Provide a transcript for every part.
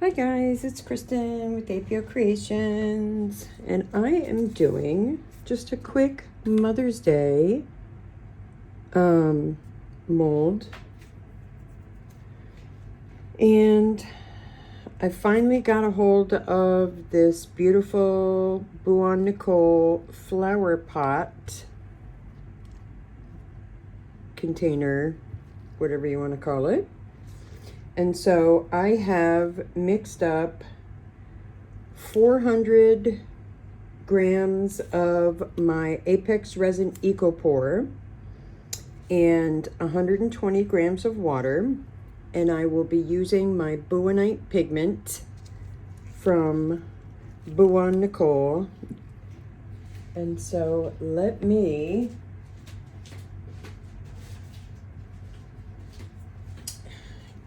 Hi guys, it's Kristen with apokreations, and I am doing just a quick Mother's Day mold. And I finally got a hold of this beautiful Boowan Nicole flower pot container, whatever you want to call it. And so I have mixed up 400 grams of my Apex Resin EcoPour and 120 grams of water. And I will be using my Boowanite pigment from Boowan Nicole. And so let me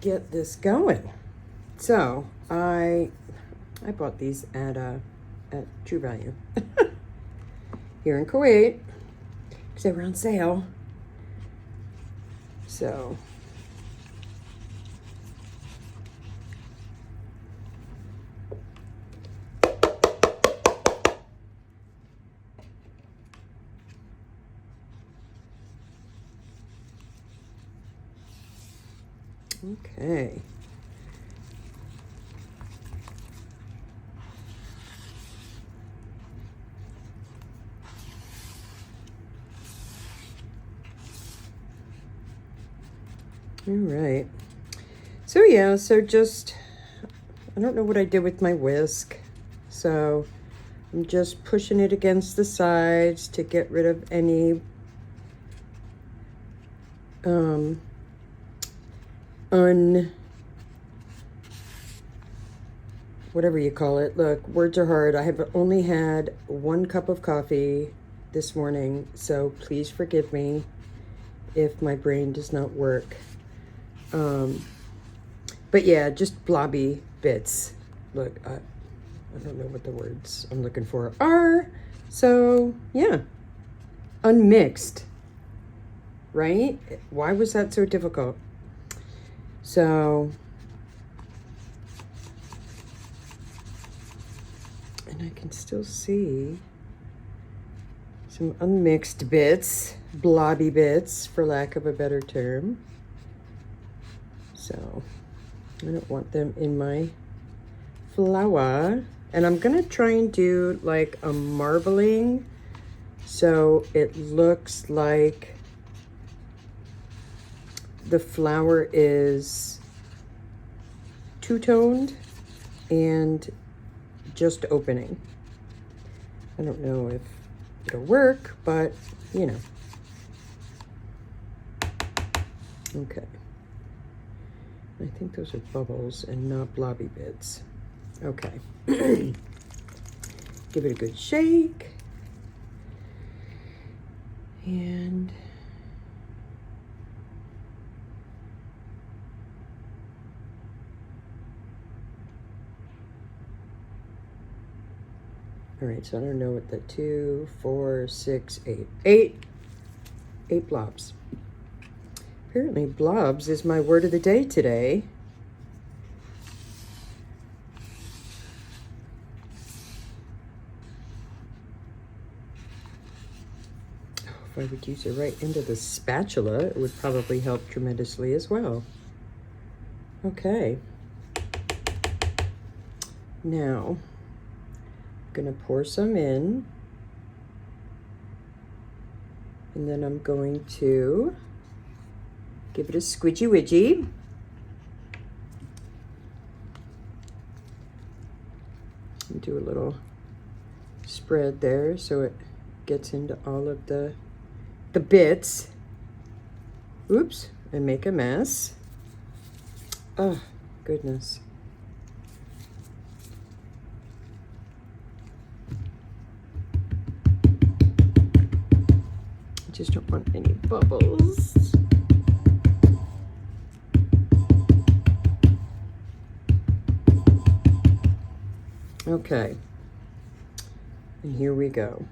get this going. So I bought these at True Value here in Kuwait because they were on sale. So okay. All right. So yeah, just, I don't know what I did with my whisk. So I'm just pushing it against the sides to get rid of any whatever you call it. Look, words are hard. I have only had 1 cup of coffee this morning, so please forgive me if my brain does not work. But yeah, just blobby bits. Look, I don't know what the words I'm looking for are. So yeah, unmixed, right? Why was that so difficult? So, and I can still see some unmixed bits, blobby bits, for lack of a better term. So I don't want them in my flour. And I'm gonna try and do like a marbling so it looks like the flour is two-toned and just opening. I don't know if it'll work, but you know. Okay. I think those are bubbles and not blobby bits. Okay. Give it a good shake. And all right, so I don't know what the 2, 4, 6, 8 blobs. Apparently blobs is my word of the day today. Oh, if I would use it right into the spatula, it would probably help tremendously as well. Okay. Now, I'm gonna pour some in. And then I'm going to give it a squidgy widgy. And do a little spread there so it gets into all of the bits. Oops, and make a mess. Oh, goodness. I just don't want any bubbles. Okay, and here we go.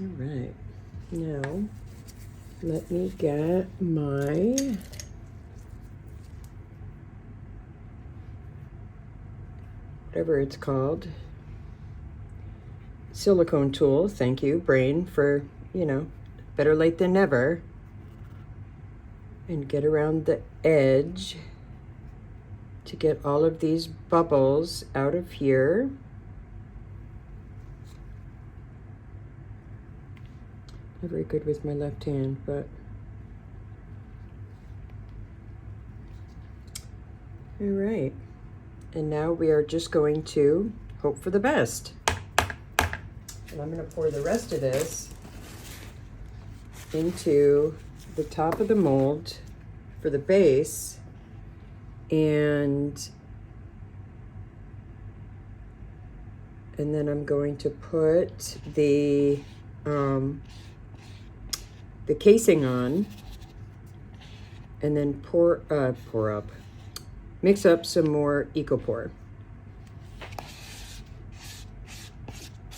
All right, now let me get my whatever it's called, silicone tool. Thank you, brain, for, you know, better late than never. And get around the edge to get all of these bubbles out of here. Not very good with my left hand, but all right. And now we are just going to hope for the best. And I'm going to pour the rest of this into the top of the mold for the base, and then I'm going to put the casing on, and then mix up some more EcoPour.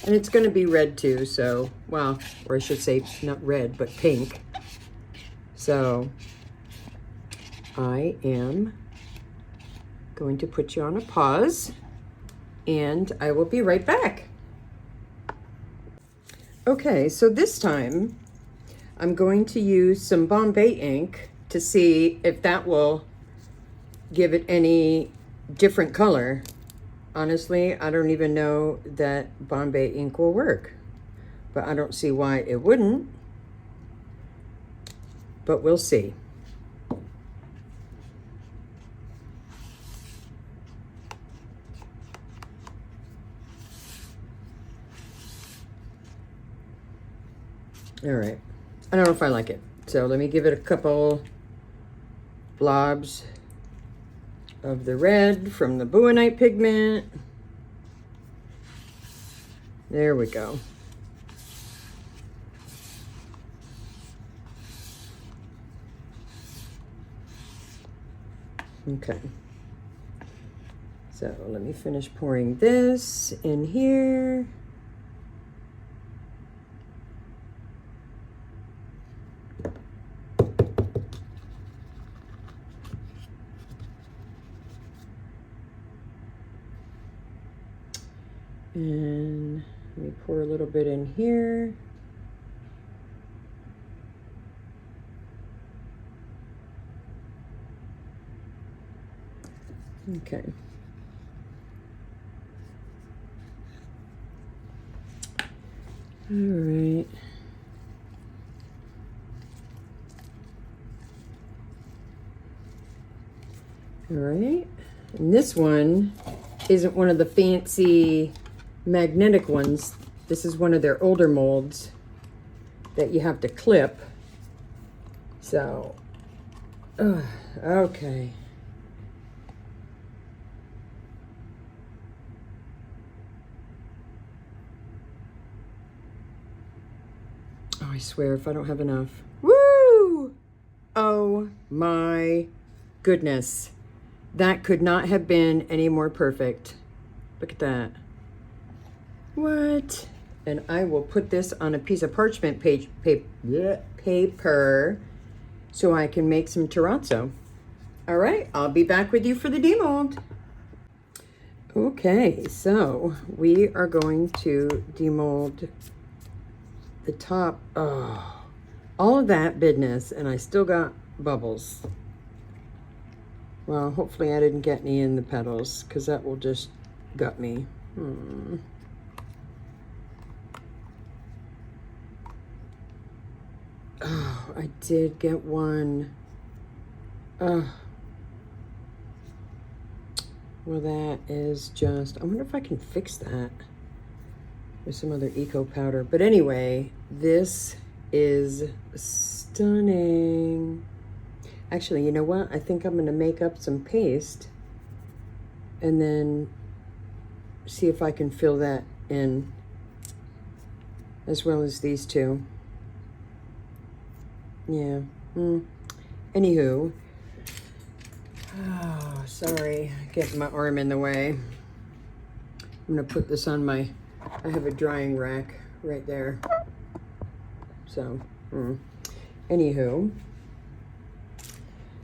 And it's going to be red too, so, well, or I should say not red, but pink. So I am going to put you on a pause, and I will be right back. Okay, so this time I'm going to use some Bombay ink to see if that will give it any different color. Honestly, I don't even know that Bombay ink will work, but I don't see why it wouldn't, but we'll see. All right, I don't know if I like it, so let me give it a couple blobs of the red from the Boowan pigment. There we go. Okay, so let me finish pouring this in here. And let me pour a little bit in here. Okay. All right. All right. And this one isn't one of the fancy magnetic ones. This is one of their older molds that you have to clip. So, okay. Oh, I swear if I don't have enough. Woo! Oh my goodness. That could not have been any more perfect. Look at that. What? And I will put this on a piece of parchment paper so I can make some terrazzo. All right, I'll be back with you for the demold. Okay, so we are going to demold the top. Oh, all of that business, and I still got bubbles. Well, hopefully I didn't get any in the petals, because that will just gut me. Oh, I did get one. Well, that is just, I wonder if I can fix that with some other eco powder. But anyway, this is stunning. Actually, you know what? I think I'm gonna make up some paste and then see if I can fill that in as well as these two. Yeah. Anywho. Oh, sorry. Getting my arm in the way. I'm gonna put this on my, I have a drying rack right there. So, anywho,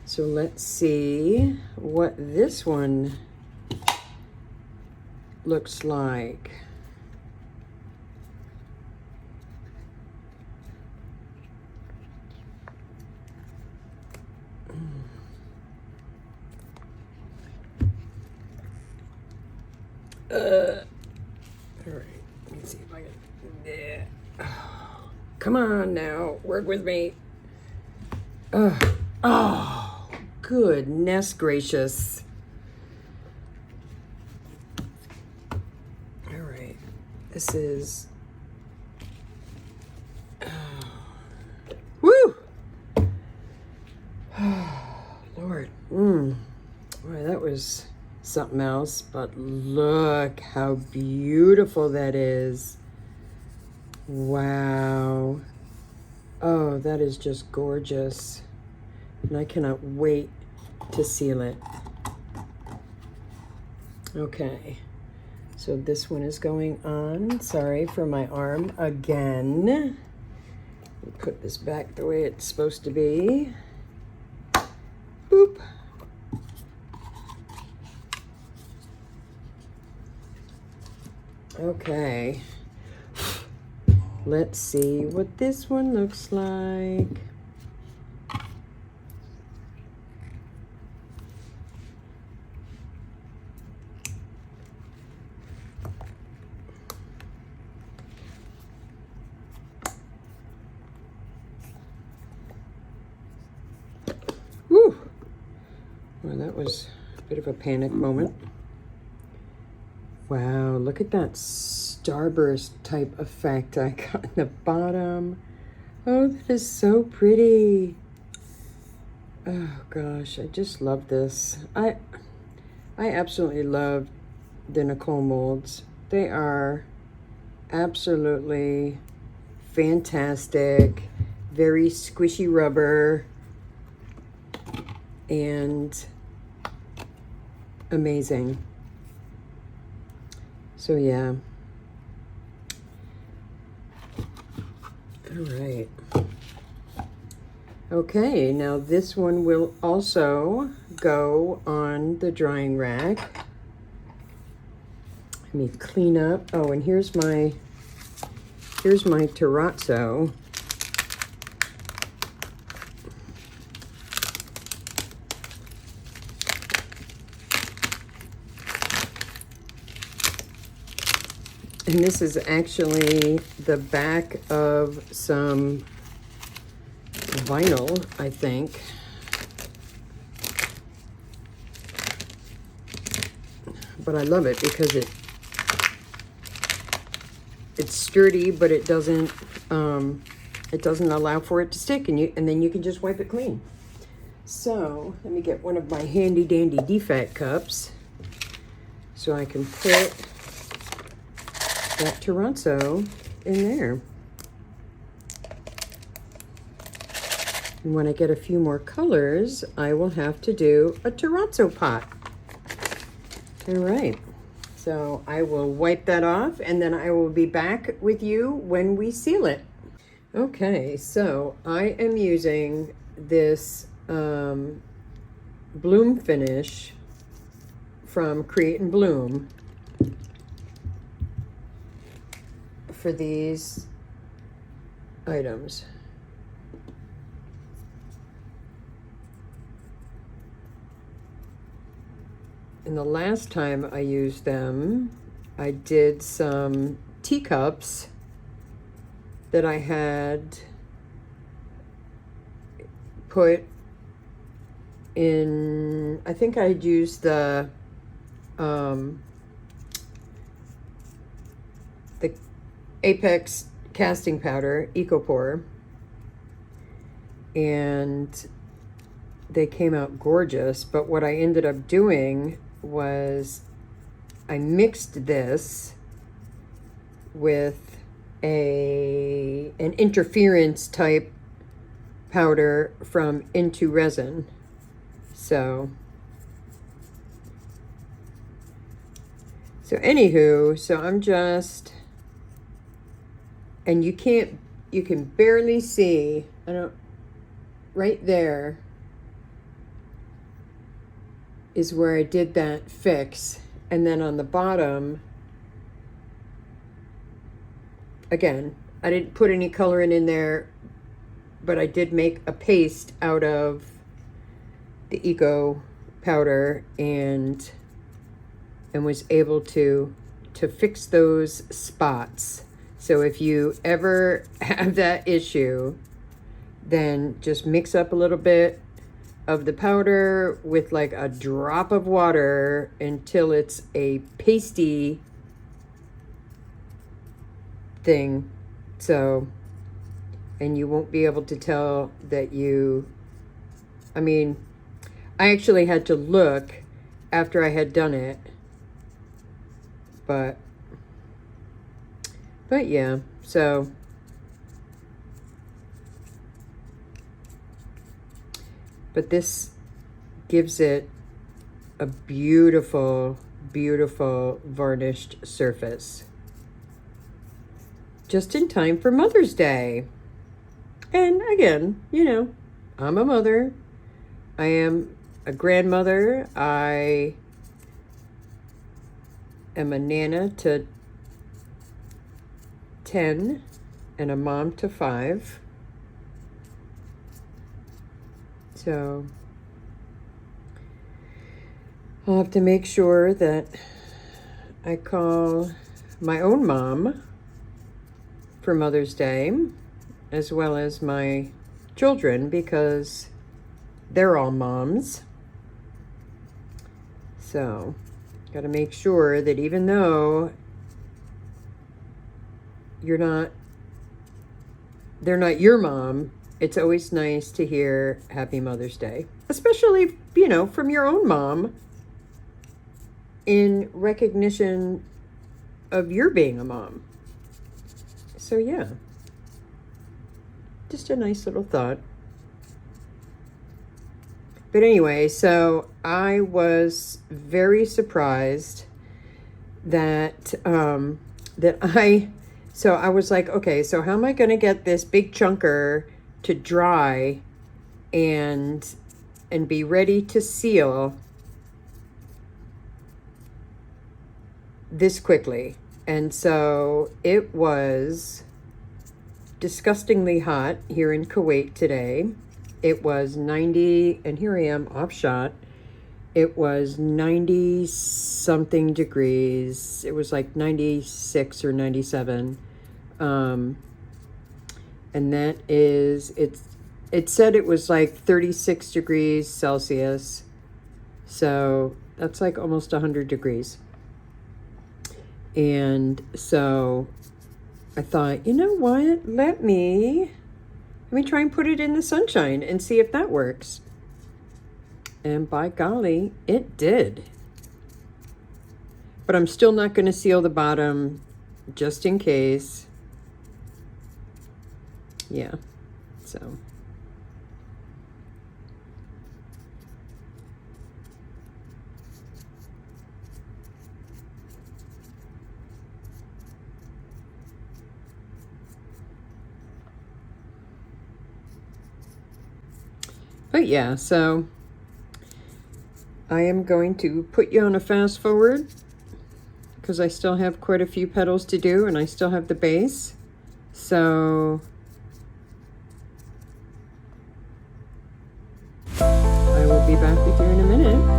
so let's see what this one looks like. All right, let me see if I can. Yeah. Oh, come on now, work with me. Oh, goodness gracious. All right, this is. Woo! Oh, Lord. Boy, that was something else, but look how beautiful that is. Wow. Oh, that is just gorgeous. And I cannot wait to seal it. Okay. So this one is going on. Sorry for my arm again. Put this back the way it's supposed to be. Boop. Okay. Let's see what this one looks like. Woo! Well, that was a bit of a panic moment. Wow, look at that starburst type effect I got in the bottom. Oh, that is so pretty. Oh gosh, I just love this. I absolutely love the Nicole molds. They are absolutely fantastic, very squishy rubber, and amazing. So yeah. All right. Okay, now this one will also go on the drying rack. Let me clean up. Oh, and here's my terrazzo. And this is actually the back of some vinyl, I think. But I love it because it's sturdy, but it doesn't allow for it to stick, and then you can just wipe it clean. So let me get one of my handy dandy defect cups so I can put that terrazzo in there. And when I get a few more colors, I will have to do a terrazzo pot. All right, so I will wipe that off, and then I will be back with you when we seal it. Okay, so I am using this bloom finish from Create and Bloom for these items. And the last time I used them, I did some teacups that I had put in, I think I'd used the Apex casting powder, EcoPour, and they came out gorgeous. But what I ended up doing was I mixed this with an interference type powder from Into Resin. So anywho, so I'm just, and you can't you can barely see. I don't, right there is where I did that fix. And then on the bottom, again, I didn't put any coloring in there, but I did make a paste out of the Eco powder and was able to fix those spots. So if you ever have that issue, then just mix up a little bit of the powder with like a drop of water until it's a pasty thing. So, and you won't be able to tell that you, I mean, I actually had to look after I had done it, but yeah, so but this gives it a beautiful, beautiful varnished surface. Just in time for Mother's Day. And again, you know, I'm a mother. I am a grandmother. I am a nana to 10 and a mom to 5. So I'll have to make sure that I call my own mom for Mother's Day, as well as my children, because they're all moms. So got to make sure that even though they're not your mom, it's always nice to hear Happy Mother's Day, especially, you know, from your own mom, in recognition of your being a mom. So yeah, just a nice little thought. But anyway, so I was very surprised that so I was like, okay, so how am I going to get this big chunker to dry and be ready to seal this quickly? And so it was disgustingly hot here in Kuwait today. It was 90, and here I am off shot. It was 90 something degrees. It was like 96 or 97. And that is, it said it was like 36 degrees Celsius. So that's like almost 100 degrees. And so I thought, you know what? Let me try and put it in the sunshine and see if that works. And by golly, it did. But I'm still not going to seal the bottom just in case. Yeah, so. But yeah, so I am going to put you on a fast forward because I still have quite a few petals to do and I still have the base. So I will be back with you in a minute.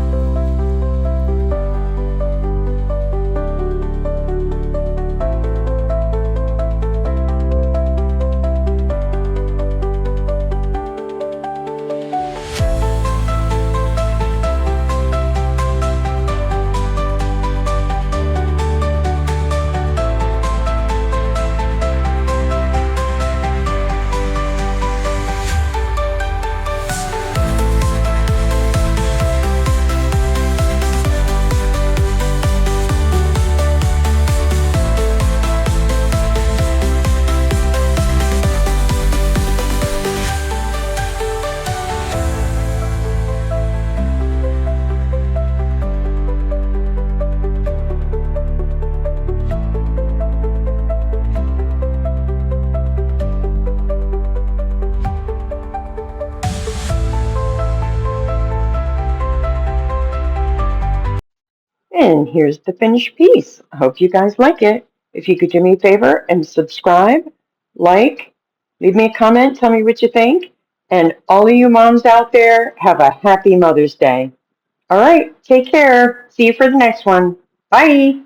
And here's the finished piece. I hope you guys like it. If you could do me a favor and subscribe, like, leave me a comment, tell me what you think. And all of you moms out there, have a happy Mother's Day. All right, take care. See you for the next one. Bye.